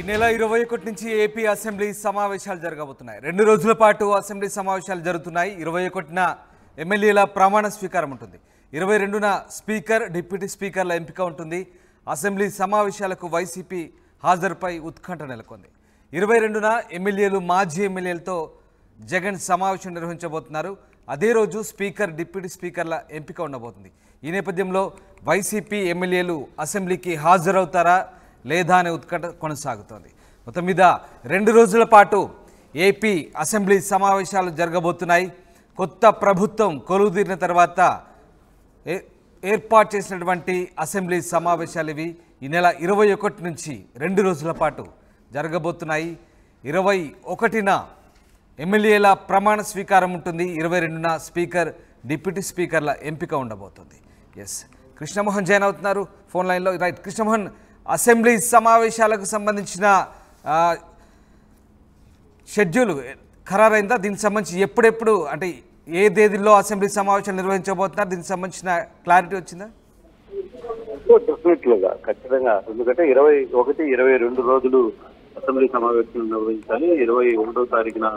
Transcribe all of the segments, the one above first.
నెల 21 నుంచి AP assembly సమావేశాలు జరగబోతున్నాయి. 2 రోజుల పాటు అసెంబ్లీ సమావేశాలు జరుగుతున్నాయి. 21న ఎమ్మెల్యేల ప్రమాణ స్వీకారం ఉంటుంది. 22న స్పీకర్, డిప్యూటీ స్పీకర్ల ఎంపిక ఉంటుంది. అసెంబ్లీ సమావేశాలకు వైసీపీ హాజరుపై ఉత్కంఠ నెలకొంది. 22న ఎమ్మెల్యేలు, మాజీ ఎమ్మెల్యేలతో జగన్ సమావేశం నిర్వహించబోతున్నారు. అదే రోజు స్పీకర్, డిప్యూటీ స్పీకర్ల ఎంపిక ఉండబోతుంది. ఈ నేపథ్యంలో వైసీపీ ఎమ్మెల్యేలు అసెంబ్లీకి హాజరవుతారా లేదా అనే ఉత్కంఠ కొనసాగుతోంది. మొత్తం మీద 2 రోజుల పాటు ఏపీ అసెంబ్లీ సమావేశాలు జరగబోతున్నాయి. కొత్త ప్రభుత్వం కొలువుదీరిన తర్వాత ఏర్పాటు చేసినటువంటి అసెంబ్లీ సమావేశాలు ఇవి. ఈ నెల 21 నుంచి 2 రోజుల పాటు జరగబోతున్నాయి. 21న ఎమ్మెల్యేల ప్రమాణ స్వీకారం ఉంటుంది. 22న స్పీకర్, డిప్యూటీ స్పీకర్ల ఎంపిక ఉండబోతుంది. ఎస్, కృష్ణమోహన్ జాయిన్ అవుతున్నారు ఫోన్ లైన్లో. రైట్ కృష్ణమోహన్, అసెంబ్లీ సమావేశాలకు సంబంధించిన షెడ్యూల్ ఖరారైందా? దీనికి సంబంధించి ఎప్పుడెప్పుడు, అంటే ఏ తేదీల్లో అసెంబ్లీ సమావేశాలు నిర్వహించబోతున్నారు? దీనికి సంబంధించిన క్లారిటీ వచ్చిందా? డెఫినెట్లీగా, ఖచ్చితంగా. ఎందుకంటే 21, 22 రోజులు అసెంబ్లీ సమావేశం నిర్వహించాలి. 21వ తారీఖున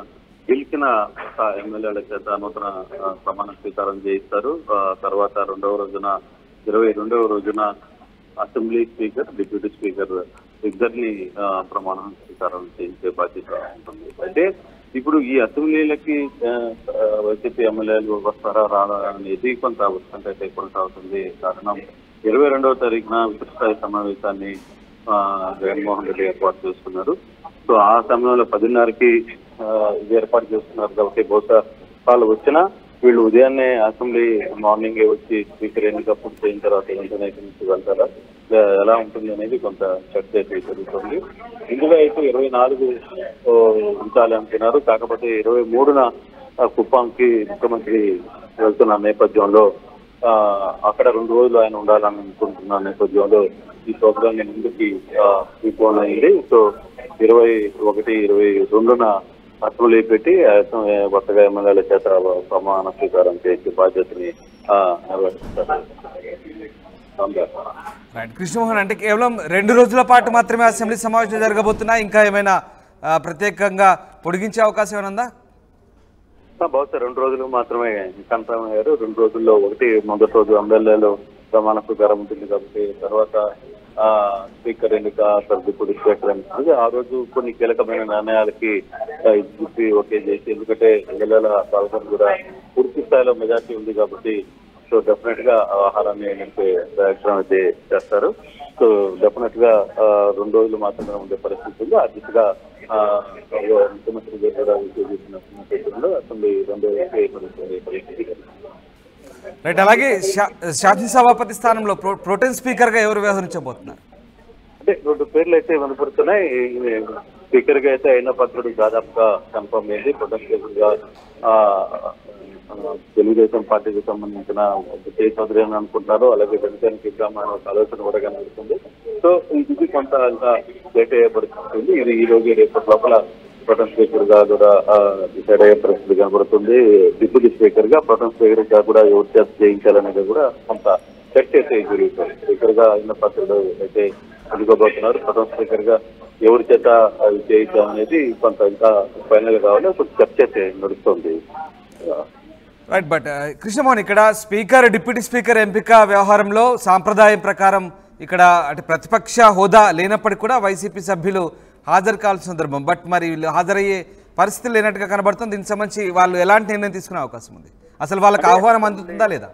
గెలిచిన ఎమ్మెల్యేల చేత నూతన ప్రమాణ స్వీకారం చేయిస్తారు. తర్వాత 2వ రోజున, 22వ రోజున అసెంబ్లీ స్పీకర్, డిప్యూటీ స్పీకర్ ఇద్దరిని ప్రమాణ స్వీకారం చేయించే బాధ్యత ఉంటుంది. అయితే ఇప్పుడు ఈ అసెంబ్లీలకి వైసీపీ ఎమ్మెల్యేలు వస్తారా రారా అనేది కొంత ఉత్కంఠ అయితే కొనసాగుతుంది. కారణం 22వ తారీఖున విస్తృతస్థాయి సమావేశాన్ని జగన్మోహన్ రెడ్డి ఏర్పాటు చేస్తున్నారు. సో ఆ సమయంలో 10:30కి ఇది ఏర్పాటు చేస్తున్నారు కాబట్టి బహుశా వాళ్ళు వచ్చినా వీళ్ళు ఉదయాన్నే అసెంబ్లీ మార్నింగే వచ్చి స్పీకర్ ఎన్నిక పూర్తి అయిన తర్వాత వెంటనే నుంచి వెళ్తారా, ఎలా ఉంటుంది అనేది కొంత చర్చ అయితే జరుగుతుంది. ఇందులో అయితే 24 ఉంచాలి అంటున్నారు. కాకపోతే 23న కుప్పంకి ముఖ్యమంత్రి వెళ్తున్న నేపథ్యంలో అక్కడ 2 రోజులు ఆయన ఉండాలని అనుకుంటున్న నేపథ్యంలో ఈ ప్రోగ్రామ్ ని ముందుకి తీసుకోవడం అయింది. సో 21, 22న అసెంబ్లీ పెట్టి కొత్తగా ఎమ్మెల్యేల చేత ప్రమాణ స్వీకారం చేసే బాధ్యతని నిర్వహిస్తారు. కృష్ణమోహన్, అంటే కేవలం 2 రోజుల పాటు మాత్రమే అసెంబ్లీ సమావేశం జరగబోతున్నాయి. ఇంకా ఏమైనా ప్రత్యేకంగా పొడిగించే అవకాశం ఏమైనా ఉందా? బహుశా 2 రోజులు మాత్రమే కన్ఫర్మ్ అయ్యారు. 2 రోజుల్లో మొదటి రోజు ఎమ్మెల్యేలు ప్రమాణ స్వీకారం ఉంటుంది కాబట్టి తర్వాత స్పీకర్ ఎన్నిక, డిప్యూటీ స్పీకర్ ఎన్నిక, ఆ రోజు కొన్ని కీలకమైన నిర్ణయాలకి ఇచ్చి ఓకే చేసి, ఎందుకంటే ఎమ్మెల్యేల పాల్గొని కూడా పూర్తి స్థాయిలో మెజార్టీ ఉంది కాబట్టి సో డెఫినెట్ గా ఆహారాన్ని నింపే ప్రయత్నం అయితే చేస్తారు. సో డెఫినెట్ గా 2 రోజులు మాత్రమే ఉండే పరిస్థితి ఉంది. ఆ దిశగా ముఖ్యమంత్రి చేసిన అసెంబ్లీ 2 పరిస్థితి. రైట్, అలాగే శాసనసభాపతి స్థానంలో ప్రోటెం స్పీకర్ గా ఎవరు వ్యవహరించబోతున్నారు? అంటే 2 పేర్లు అయితే వినపడుతున్నాయి. స్పీకర్ గా అయితే అయిన పత్రుడు దాదాపుగా కన్ఫర్మ్ అయింది. ప్రోటెం స్పీకర్ గా తెలుగుదేశం పార్టీకి సంబంధించిన విజయ్ చౌదరి అని అనుకుంటున్నారు. అలాగే జనసేనకి ఇద్దామని ఒక ఆలోచన కూడా కనబడుతుంది. సో ఇది కొంత ఇంకా లేట్ అయ్యే పరిస్థితి. ఇది ఈ రోజు రేపటి లోపల ప్రోటెం స్పీకర్ గా కూడా డిసైడ్ అయ్యే పరిస్థితి కనబడుతుంది. డిప్యూటీ స్పీకర్ గా, ప్రోటెం స్పీకర్ గా కూడా ఎవరు చేత చేయించాలనేది కూడా కొంత చర్చ అయితే జరుగుతుంది. స్పీకర్ గా అయిన పత్రుడు అయితే అందుకోబోతున్నారు. ప్రోటెం స్పీకర్ గా ఎవరి చేత చేయించాలనేది కొంత ఇంకా ఫైనల్ కావాలి. కొంచెం చర్చ అయితే నడుస్తుంది. రైట్, బట్ కృష్ణమోహన్, ఇక్కడ స్పీకర్, డిప్యూటీ స్పీకర్ ఎంపిక వ్యవహారంలో సాంప్రదాయం ప్రకారం ఇక్కడ అంటే ప్రతిపక్ష హోదా లేనప్పటికీ కూడా వైసీపీ సభ్యులు హాజరు కావాల్సిన సందర్భం. బట్ మరి వీళ్ళు హాజరయ్యే పరిస్థితి లేనట్టుగా కనబడుతుంది. దీనికి సంబంధించి వాళ్ళు ఎలాంటి నిర్ణయం తీసుకునే అవకాశం ఉంది? అసలు వాళ్ళకి ఆహ్వానం అందుతుందా లేదా?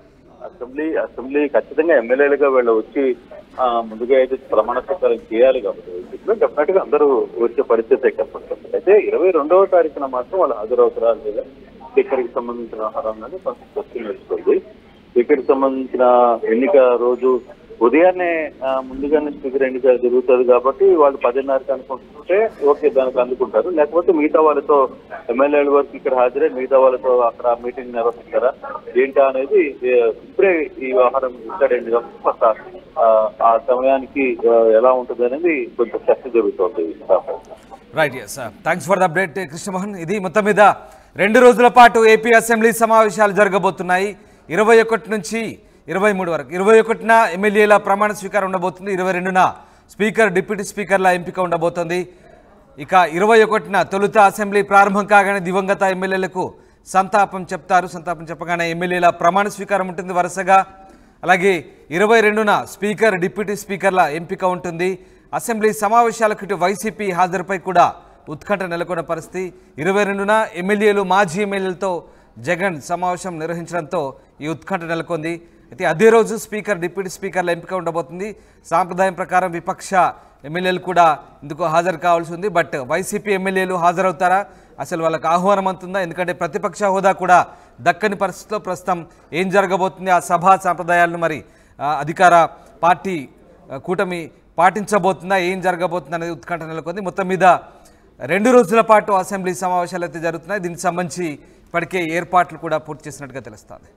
అసెంబ్లీ ఖచ్చితంగా ఎమ్మెల్యేలుగా వీళ్ళు వచ్చి ముందుగా అయితే ప్రమాణ స్వీకారం చేయాలి కాబట్టి డెఫినెట్ గా అందరూ వచ్చే పరిస్థితి కనపడుతుంది. అయితే 22వ తారీఖున మాత్రం వాళ్ళు హాజరవుతారా లేదా, స్పీకర్కి సంబంధించిన ఆహారాన్ని కొంత క్వశ్చన్ వేస్తుంది. స్పీకర్కి సంబంధించిన ఎన్నిక రోజు ఉదయాన్నే ముందుగానే స్పీకర్ ఎన్నిక జరుగుతుంది కాబట్టి వాళ్ళు 10:30కి అనుకుంటుంటే ఓకే, దానికి అందుకుంటారు. లేకపోతే మిగతా వాళ్ళతో ఎమ్మెల్యేల వరకు ఇక్కడ హాజరై మిగతా వాళ్ళతో అక్కడ మీటింగ్ నిర్వహిస్తారా ఏంటా అనేది ఇప్పుడే ఈ వ్యవహారం డిసైడ్ అయింది కాబట్టి కొంత ఆ సమయానికి ఎలా ఉంటుంది అనేది కొంచెం చర్చ జరుగుతుంది. Right, yes, thanks for the update Krishnamohan. ఇది మొత్తం మీద 2 రోజుల పాటు ఏపీ అసెంబ్లీ సమావేశాలు జరగబోతున్నాయి. 21 నుంచి 23 వరకు. 21న ఎమ్మెల్యేల ప్రమాణ స్వీకారం ఉండబోతుంది. 22న స్పీకర్, డిప్యూటీ స్పీకర్ల ఎంపిక ఉండబోతోంది. ఇక 21న తొలుత అసెంబ్లీ ప్రారంభం కాగానే దివంగత ఎమ్మెల్యేలకు సంతాపం చెప్తారు. సంతాపం చెప్పగానే ఎమ్మెల్యేల ప్రమాణ స్వీకారం ఉంటుంది వరుసగా. అలాగే 22న స్పీకర్, డిప్యూటీ స్పీకర్ల ఎంపిక ఉంటుంది. అసెంబ్లీ సమావేశాలకు ఇటు వైసీపీ హాజరుపై కూడా ఉత్కంఠ నెలకొన్న పరిస్థితి. 22న ఎమ్మెల్యేలు, మాజీ ఎమ్మెల్యేలతో జగన్ సమావేశం నిర్వహించడంతో ఈ ఉత్కంఠ నెలకొంది. అయితే అదే రోజు స్పీకర్, డిప్యూటీ స్పీకర్ల ఎంపిక ఉండబోతుంది. సాంప్రదాయం ప్రకారం విపక్ష ఎమ్మెల్యేలు కూడా ఇందుకు హాజరు కావాల్సి ఉంది. బట్ వైసీపీ ఎమ్మెల్యేలు హాజరవుతారా, అసలు వాళ్ళకి ఆహ్వానం అందుతుందా? ఎందుకంటే ప్రతిపక్ష హోదా కూడా దక్కని పరిస్థితిలో ప్రస్తుతం ఏం జరగబోతుంది, ఆ సభా సాంప్రదాయాలను మరి అధికార పార్టీ కూటమి పాటించబోతుందా, ఏం జరగబోతుంది అనేది ఉత్కంఠ నెలకొంది. మొత్తం మీద 2 రోజుల పాటు అసెంబ్లీ సమావేశాలు అయితే జరుగుతున్నాయి. దీనికి సంబంధించి ఇప్పటికే ఏర్పాట్లు కూడా పూర్తి చేసినట్టుగా తెలుస్తుంది.